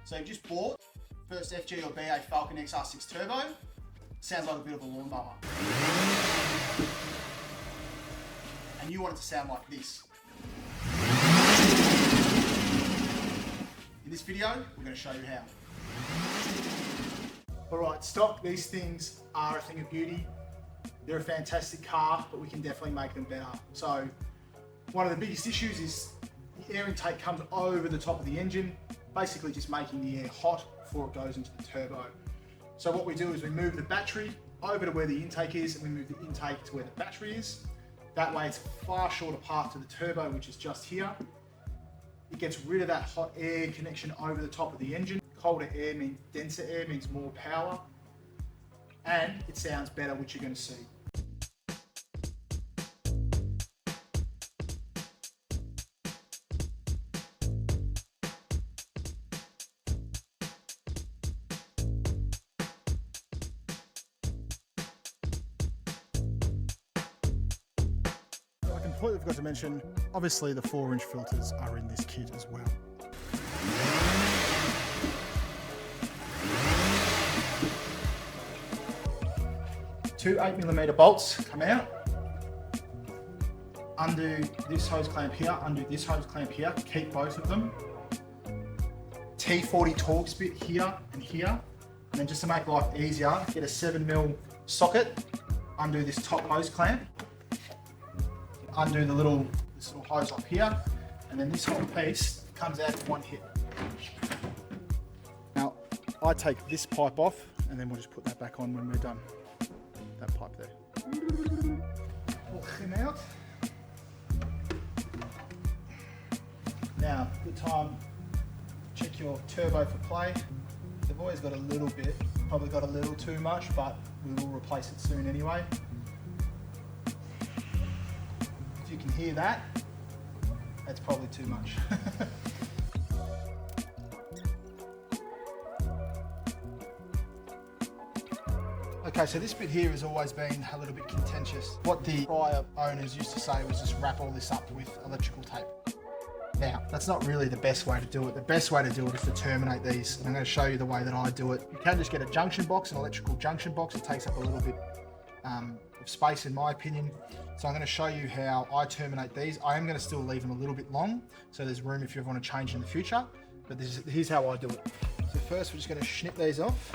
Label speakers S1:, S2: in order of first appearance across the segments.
S1: So you've just bought first FG or BA Falcon XR6 Turbo. Sounds like a bit of a lawnmower. And you want it to sound like this. In this video, we're going to show you how. Alright, stock, these things are a thing of beauty. They're a fantastic car, but we can definitely make them better. So, one of the biggest issues is the air intake comes over the top of the engine, basically just making the air hot before it goes into the turbo. So what we do is we move the battery over to where the intake is, and we move the intake to where the battery is. That way it's a far shorter path to the turbo, which is just here. It gets rid of that hot air connection over the top of the engine. Colder air means denser air, means more power, and it sounds better, which you're going to see. I completely forgot to mention, obviously the 4-inch filters are in this kit as well. Two 8mm bolts come out, undo this hose clamp here, undo this hose clamp here, keep both of them. T40 Torx bit here and here, and then just to make life easier, get a 7mm socket, undo this top hose clamp, undo this little hose up here, and then this whole piece comes out in one hit. Now, I take this pipe off, and then we'll just put that back on when we're done. That pipe there. Pull him out. Now, good time, check your turbo for play. They've always got a little bit, probably got a little too much, but we will replace it soon anyway. If you can hear that, that's probably too much. Okay, so this bit here has always been a little bit contentious. What the prior owners used to say was just wrap all this up with electrical tape. Now, that's not really the best way to do it. The best way to do it is to terminate these. And I'm going to show you the way that I do it. You can just get a junction box, an electrical junction box. It takes up a little bit of space in my opinion. So I'm going to show you how I terminate these. I am going to still leave them a little bit long, so there's room if you ever want to change in the future. But here's how I do it. So first we're just going to snip these off.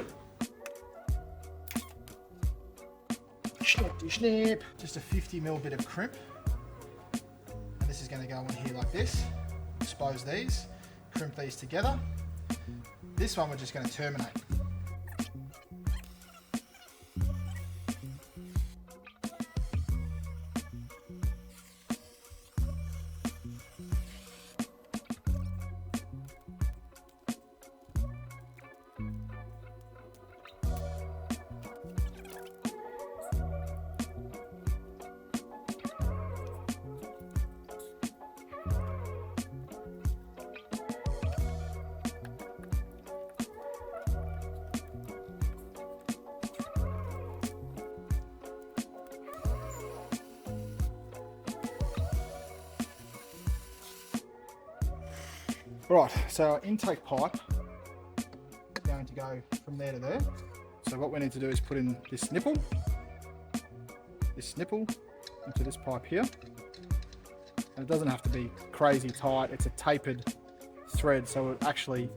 S1: Snip. Just a 50mm bit of crimp. And this is going to go in here like this. Expose these, crimp these together. This one we're just going to terminate. Right, so our intake pipe is going to go from there to there. So what we need to do is put in this nipple into this pipe here. And it doesn't have to be crazy tight, it's a tapered thread, so it actually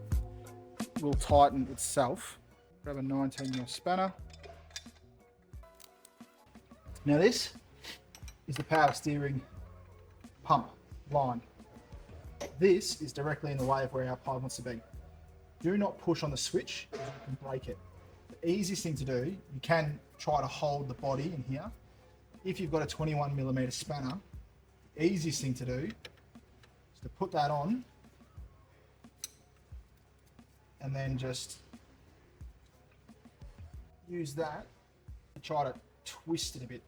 S1: will tighten itself. Grab a 19mm spanner. Now this is the power steering pump line. This is directly in the way of where our pipe wants to be. Do not push on the switch, because you can break it. The easiest thing to do, you can try to hold the body in here. If you've got a 21mm spanner, the easiest thing to do is to put that on and then just use that to try to twist it a bit.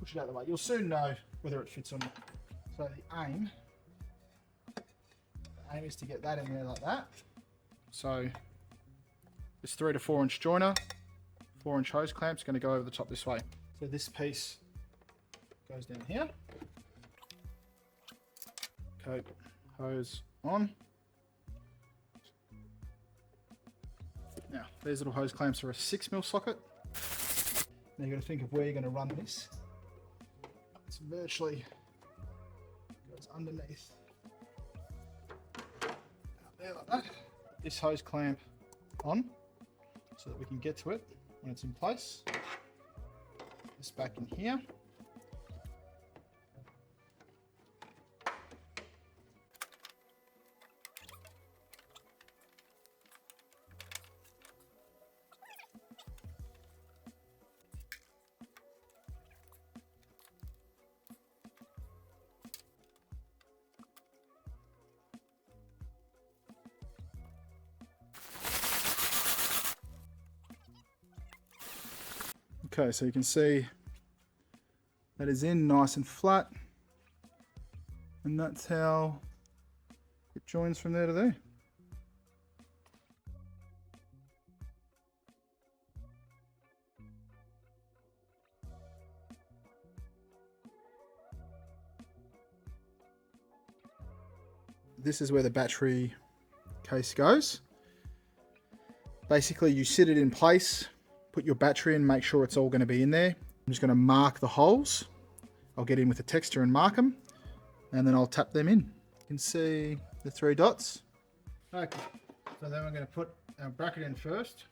S1: Push it out of the way. You'll soon know whether it fits or not. So the aim is to get that in there like that. So this 3 to 4 inch joiner, 4-inch hose clamp is going to go over the top this way. So this piece goes down here, Okay, hose on. Now, these little hose clamps are a 6mm socket. Now you've got to think of where you're going to run this. It's virtually goes underneath. Out there like that. This hose clamp on so that we can get to it when it's in place. This back in here. Okay, so you can see that is in nice and flat, and that's how it joins from there to there. This is where the battery case goes. Basically, you sit it in place, put your battery in, make sure it's all going to be in there. I'm just going to mark the holes. I'll get in with a texter and mark them, and then I'll tap them in. You can see the 3 dots. Okay, so then we're going to put our bracket in first.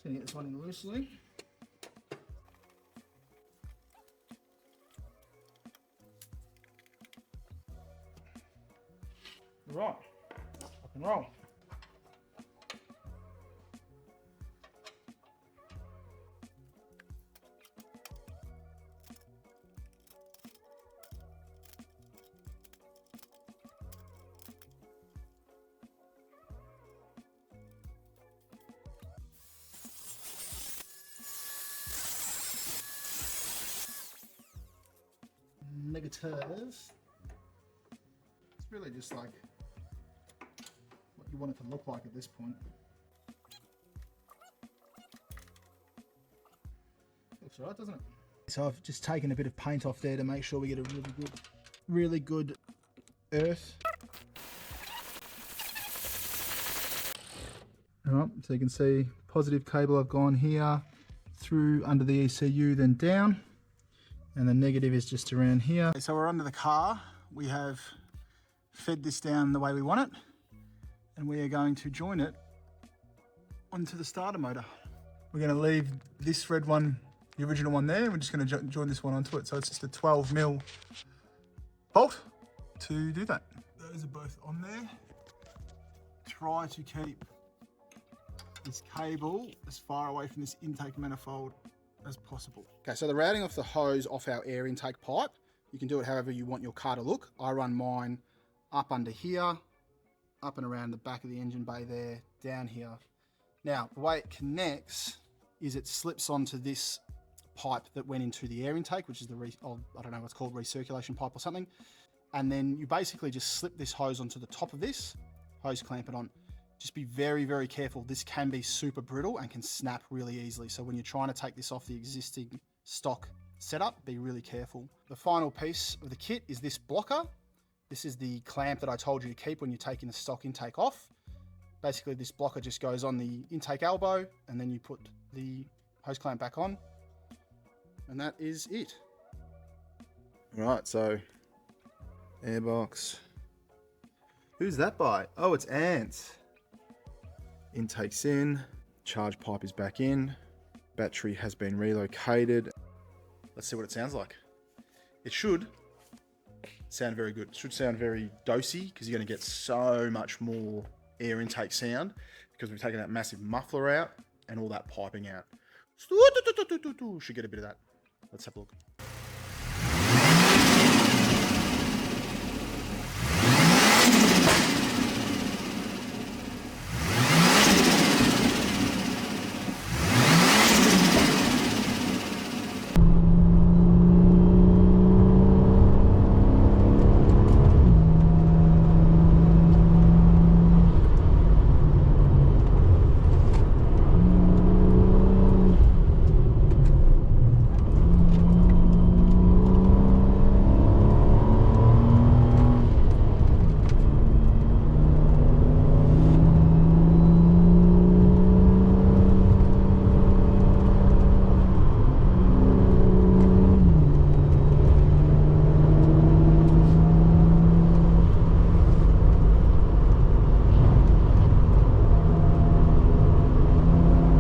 S1: So get this one in loosely. Right, rock and roll. Negative. It's really just like what you want it to look like at this point. Looks right, doesn't it? So I've just taken a bit of paint off there to make sure we get a really good earth. Alright, so you can see positive cable I've gone here through under the ECU, then down, and the negative is just around here. So we're under the car. We have fed this down the way we want it, and we are going to join it onto the starter motor. We're going to leave this red one, the original one there, and we're just going to join this one onto it. So it's just a 12mm bolt to do that. Those are both on there. Try to keep this cable as far away from this intake manifold as possible. Okay, so the routing of the hose off our air intake pipe, you can do it however you want your car to look. I run mine up under here, up and around the back of the engine bay there, down here. Now, the way it connects is it slips onto this pipe that went into the air intake, which is the, I don't know what's called, recirculation pipe or something. And then you basically just slip this hose onto the top of this, hose clamp it on. Just be very, very careful. This can be super brittle and can snap really easily. So when you're trying to take this off the existing stock setup, be really careful. The final piece of the kit is this blocker. This is the clamp that I told you to keep when you're taking the stock intake off. Basically, this blocker just goes on the intake elbow, and then you put the hose clamp back on, and that is it. All right, so airbox. Who's that by? Oh, it's ANTZ. Intake's in, charge pipe is back in, battery has been relocated. Let's see what it sounds like. It should sound very good. It should sound very dosey because you're going to get so much more air intake sound because we've taken that massive muffler out and all that piping out. Should get a bit of that. Let's have a look.